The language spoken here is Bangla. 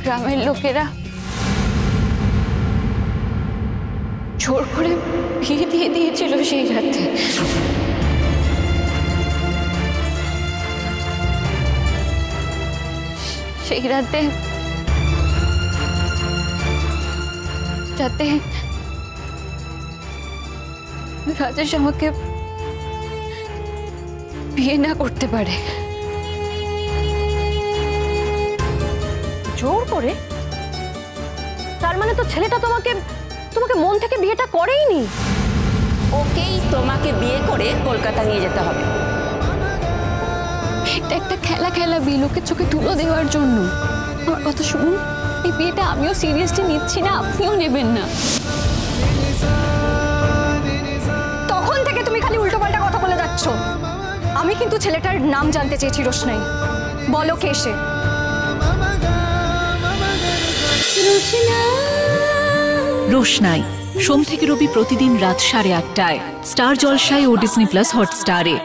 গ্রামের লোকেরা জোর করে বিয়ে দিয়ে দিয়েছিল সেই রাতে। সেই রাতে যাতে রাজেশ আমাকে বিয়ে না করতে পারে। জোর করে? তার মানে তো ছেলেটা তোমাকে তোমাকে মন থেকে বিয়েটা করেইনি। ওকেই তোমাকে বিয়ে করে কলকাতা নিয়ে যেতে হবে। এটা একটা খেলা খেলা বিয়ে, লোকের চোখে তুলো দেওয়ার জন্য। আমার কথা শুনুন, এই বিয়েটা আমিও সিরিয়াসলি নিচ্ছি না, আপনিও নেবেন না। তখন থেকে তুমি খালি উল্টোপাল্টা কথা বলে যাচ্ছ। আমি কিন্তু ছেলেটার নাম জানতে চেয়েছি রোশনাই। বলো কে সে? রোশনাই সোম থেকে রবি প্রতিদিন রাত 8:30টায় স্টার জলসায় ও ডিজনি প্লাস হটস্টারে।